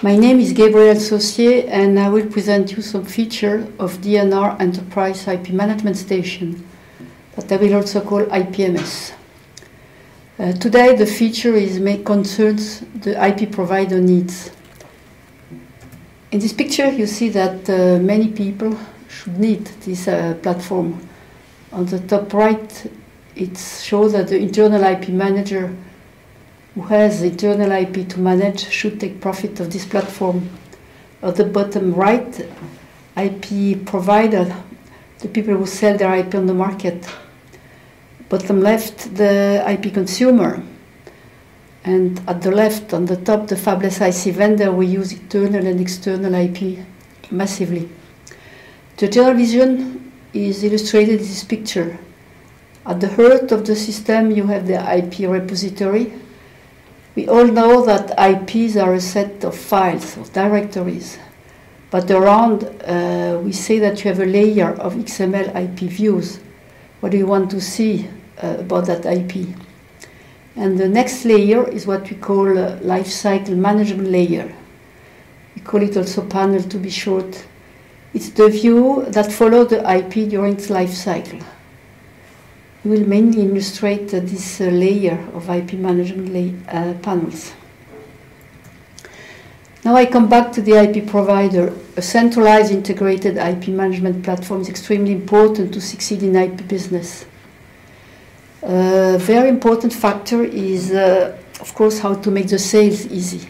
My name is Gabrielle Saucier, and I will present you some features of DNR Enterprise IP Management Station that I will also call IPMS. Today the feature concerns the IP provider needs. In this picture you see that many people should need this platform. On the top right it shows that the internal IP manager who has internal IP to manage should take profit of this platform. At the bottom right, IP provider, the people who sell their IP on the market. Bottom left, the IP consumer. And at the left, on the top, the fabless IC vendor, we use internal and external IP massively. The general vision is illustrated in this picture. At the heart of the system, you have the IP repository. We all know that IPs are a set of files, of directories. But around, we say that you have a layer of XML IP views. What do you want to see about that IP? And the next layer is what we call a lifecycle management layer. We call it also panel to be short. It's the view that follows the IP during its life cycle. We will mainly illustrate this layer of IP management panels. Now I come back to the IP provider. A centralized integrated IP management platform is extremely important to succeed in IP business. A very important factor is, of course, how to make the sales easy.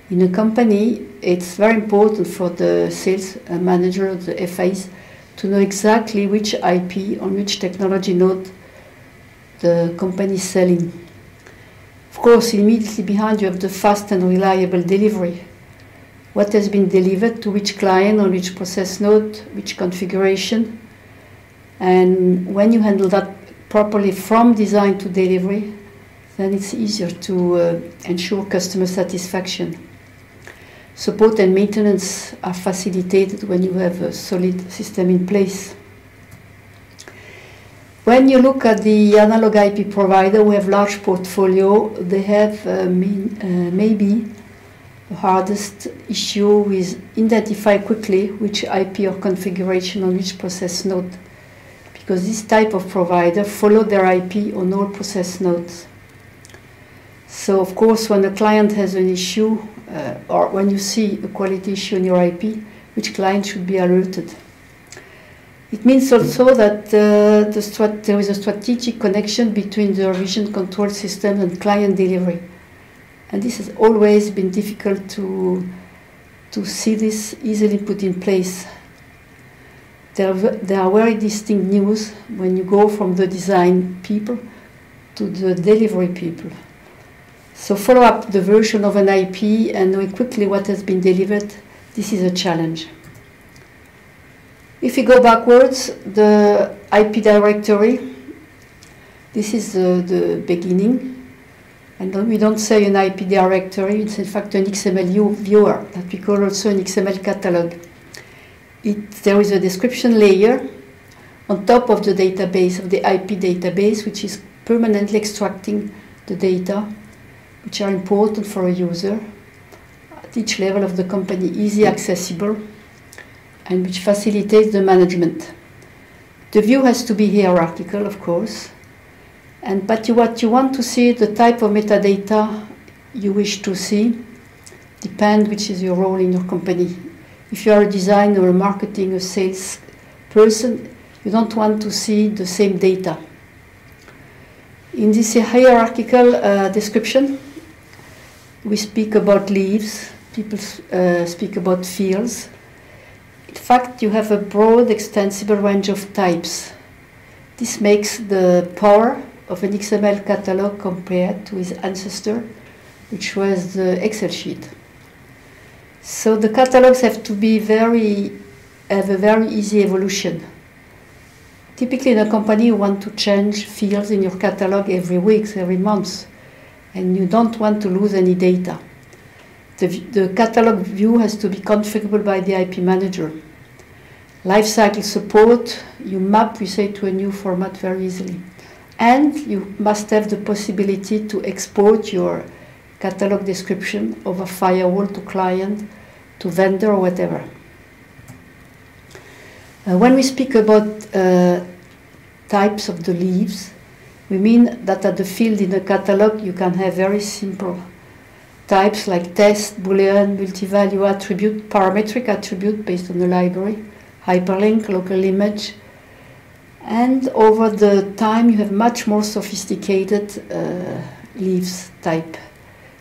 In a company, it's very important for the sales manager, the FAs, to know exactly which IP on which technology node the company is selling. Of course, immediately behind you have the fast and reliable delivery. What has been delivered to which client, on which process node, which configuration. And when you handle that properly from design to delivery, then it's easier to ensure customer satisfaction. Support and maintenance are facilitated when you have a solid system in place. When you look at the analog IP provider, we have large portfolio. They have maybe the hardest issue with identify quickly which IP or configuration on which process node, because this type of provider follow their IP on all process nodes. So of course, when a client has an issue or when you see a quality issue in your IP, which client should be alerted. It means also that there is a strategic connection between the revision control system and client delivery. And this has always been difficult to see this easily put in place. There are very distinct news when you go from the design people to the delivery people. So follow up the version of an IP and know quickly what has been delivered. This is a challenge. If we go backwards, the IP directory, this is the beginning. And we don't say an IP directory, it's in fact an XML viewer that we call also an XML catalog. There is a description layer on top of the database, of the IP database, which is permanently extracting the data, which are important for a user at each level of the company, easy accessible, and which facilitates the management. The view has to be hierarchical, of course, but what you want to see, the type of metadata you wish to see, depends which is your role in your company. If you are a designer, a marketing, a sales person, you don't want to see the same data. In this hierarchical description, we speak about leaves, people speak about fields. In fact, you have a broad, extensible range of types. This makes the power of an XML catalog compared to its ancestor, which was the Excel sheet. So the catalogs have to be have a very easy evolution. Typically in a company you want to change fields in your catalog every week, every month, and you don't want to lose any data. The catalog view has to be configurable by the IP manager. Lifecycle support, you map, we say, to a new format very easily. And you must have the possibility to export your catalog description over firewall to client, to vendor, or whatever. When we speak about types of the leaves, we mean that at the field in the catalog you can have very simple types like test, boolean, multi-value attribute, parametric attribute based on the library, hyperlink, local image, and over the time you have much more sophisticated leaves type,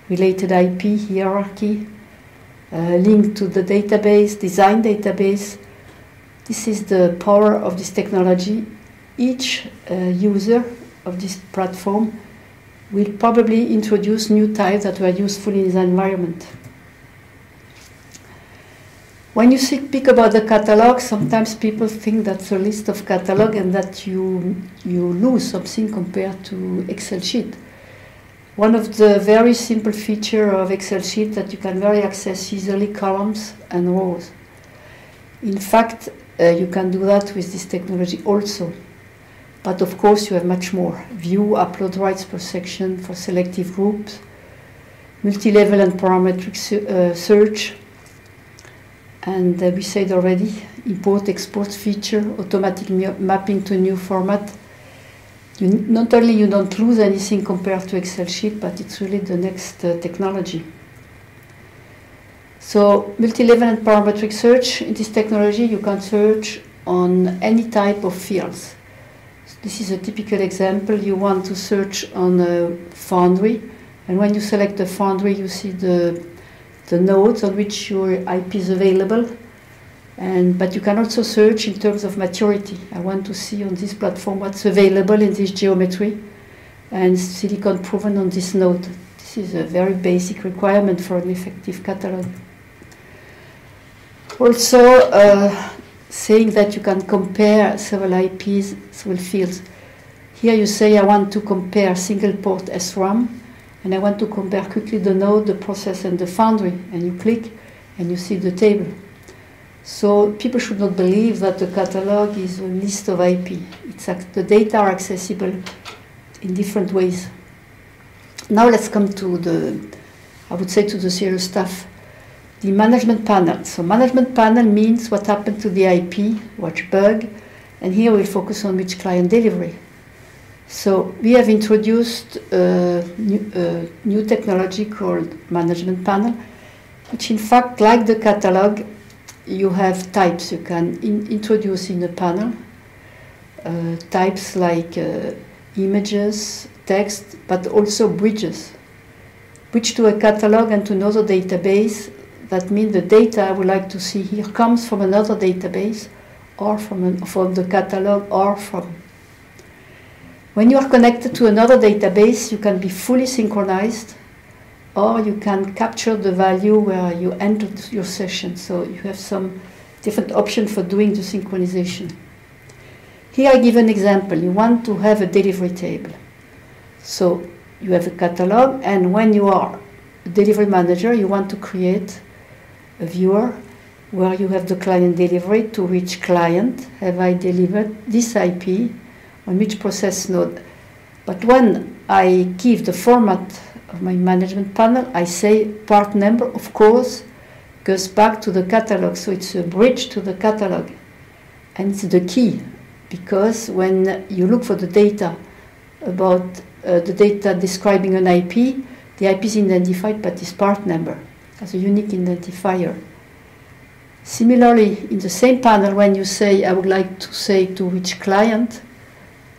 related IP, hierarchy, link to the database, design database. This is the power of this technology. Each user of this platform will probably introduce new types that were useful in his environment. When you speak about the catalog, sometimes people think that's a list of catalog and that you lose something compared to Excel sheet. One of the very simple features of Excel sheet that you can very access easily columns and rows. In fact, you can do that with this technology also. But of course you have much more. View, upload rights per section for selective groups, multi-level and parametric search, and we said already, import, export feature, automatic mapping to new format. Not only you don't lose anything compared to Excel sheet, but it's really the next technology. So multi-level and parametric search, in this technology you can search on any type of fields. This is a typical example. You want to search on a foundry, and when you select a foundry you see the nodes on which your IP is available, but you can also search in terms of maturity. I want to see on this platform what's available in this geometry and silicon proven on this node. This is a very basic requirement for an effective catalog. Also, saying that you can compare several IPs, several fields. Here you say I want to compare single port SRAM, and I want to compare quickly the node, the process, and the foundry, and you click and you see the table. So people should not believe that the catalog is a list of IP. The data are accessible in different ways. Now let's come to I would say to the serious stuff. The management panel. So management panel means what happened to the IP, what bug, and here we'll focus on which client delivery. So we have introduced a new technology called management panel, which in fact, like the catalog, you have types you can introduce in the panel. Types like images, text, but also bridges. Bridge to a catalog and to another database. That means the data I would like to see here comes from another database, or from the catalog, or from. When you are connected to another database, you can be fully synchronized, or you can capture the value where you entered your session. So you have some different options for doing the synchronization. Here I give an example. You want to have a delivery table. So you have a catalog, and when you are a delivery manager, you want to create a viewer where you have the client delivery, to which client have I delivered this IP, on which process node. But when I give the format of my management panel, I say part number, of course, goes back to the catalog. So it's a bridge to the catalog. And it's the key, because when you look for the data about the data describing an IP, the IP is identified by this part number as a unique identifier. Similarly, in the same panel, when you say, I would like to say to which client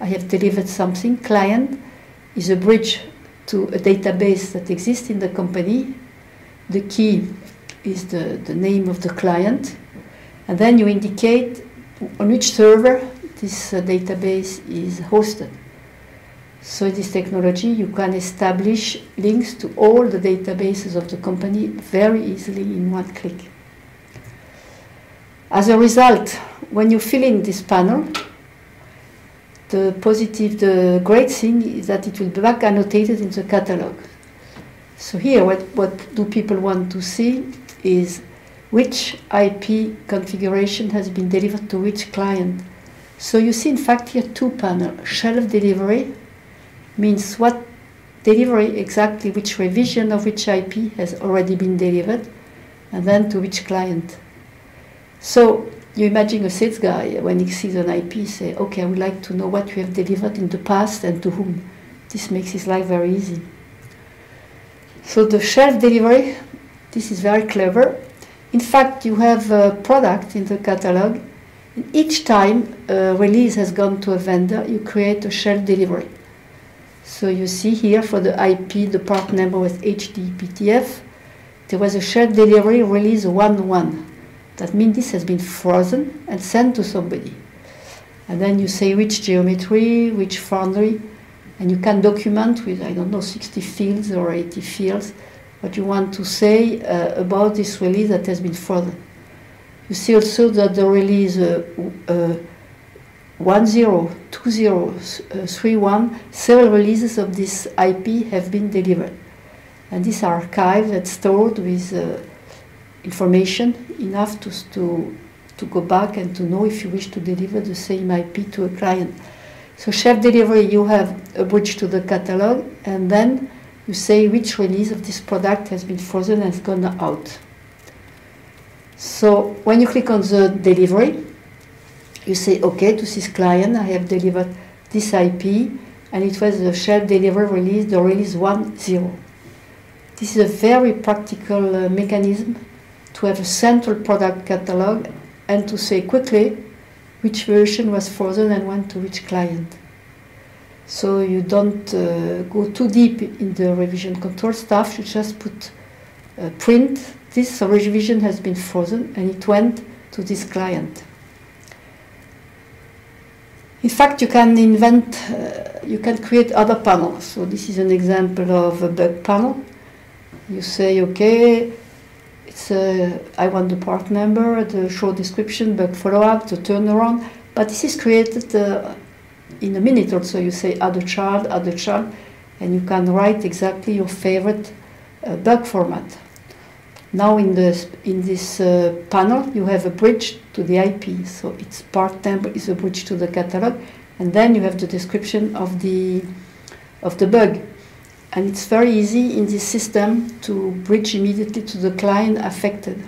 I have delivered something, client is a bridge to a database that exists in the company. The key is the name of the client, and then you indicate on which server this database is hosted. So in this technology, you can establish links to all the databases of the company very easily in one click. As a result, when you fill in this panel, the great thing is that it will be back annotated in the catalog. So here, what do people want to see is which IP configuration has been delivered to which client. So you see, in fact, here two panels. Shelf delivery means what delivery exactly which revision of which IP has already been delivered, and then to which client. So you imagine a sales guy, when he sees an IP, say, okay, I would like to know what you have delivered in the past and to whom. This makes his life very easy. So the shelf delivery, this is very clever. In fact, you have a product in the catalog. And each time a release has gone to a vendor, you create a shelf delivery. So you see here for the IP, the part number was HDPTF. There was a shelf delivery release 1.1. That means this has been frozen and sent to somebody. And then you say which geometry, which foundry, and you can document with, I don't know, 60 fields or 80 fields what you want to say about this release that has been frozen. You see also that the release 10, 20, 31, several releases of this IP have been delivered. And these are archived and stored with information enough to go back and to know if you wish to deliver the same IP to a client. So shelf delivery, you have a bridge to the catalog, and then you say which release of this product has been frozen and has gone out. So when you click on the delivery, you say, okay, to this client, I have delivered this IP, and it was the shelf delivery release, the release 1.0. This is a very practical mechanism to have a central product catalog and to say quickly which version was frozen and went to which client. So you don't go too deep in the revision control stuff, you just put print, this revision has been frozen and it went to this client. In fact, you can invent, you can create other panels. So this is an example of a bug panel. You say, okay, I want the part number, the short description, bug follow-up, the turnaround, but this is created in a minute or so. You say add a child, and you can write exactly your favorite bug format. Now in this panel, you have a bridge to the IP, so its part number is a bridge to the catalog, and then you have the description of the bug. And it's very easy in this system to bridge immediately to the client affected.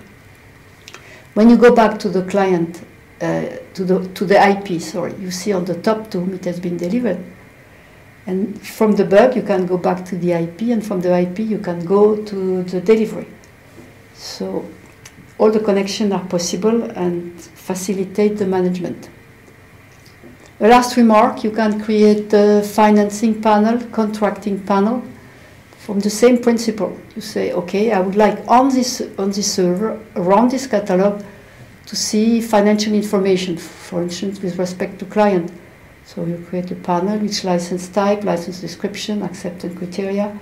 When you go back to the client, to the IP, sorry, you see on the top to whom it has been delivered. And from the bug, you can go back to the IP, and from the IP, you can go to the delivery. So all the connections are possible and facilitate the management. A last remark, you can create a financing panel, contracting panel, from the same principle. You say, okay, I would like on this server, around this catalog, to see financial information, for instance, with respect to client. So you create a panel, which license type, license description, acceptance criteria.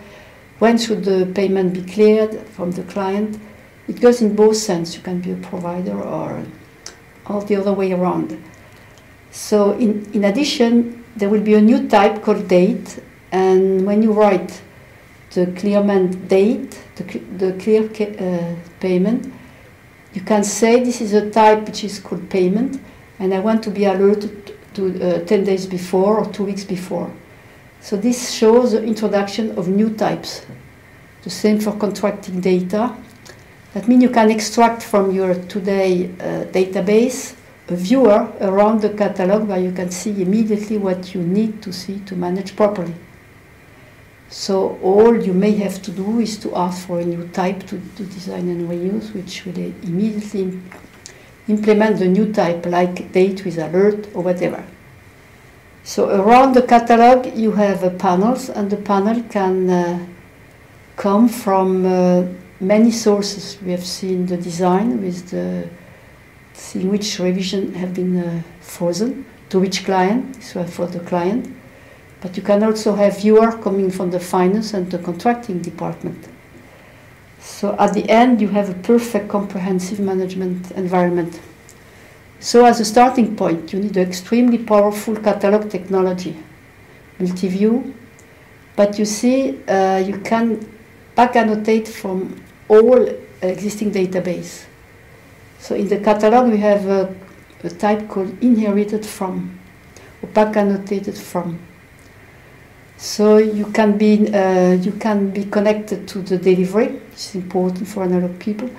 When should the payment be cleared from the client? It goes in both sense. You can be a provider or the other way around. So in addition, there will be a new type called date, and when you write the clearment date, the clear payment, you can say this is a type which is called payment, and I want to be alerted to 10 days before or 2 weeks before. So this shows the introduction of new types. The same for contracting data. That means you can extract from your today database a viewer around the catalog where you can see immediately what you need to see to manage properly. So all you may have to do is to ask for a new type to design and reuse, which will immediately implement the new type, like date with alert or whatever. So around the catalog you have panels, and the panel can come from many sources. We have seen the design with seeing which revision have been frozen, to which client, this was for the client. But you can also have viewer coming from the finance and the contracting department. So at the end, you have a perfect comprehensive management environment. So as a starting point, you need an extremely powerful catalog technology, multi-view. But you see, you can back annotate from all existing database. So in the catalog, we have a type called inherited from, or back annotated from. So you can be connected to the delivery, which is important for a lot of people,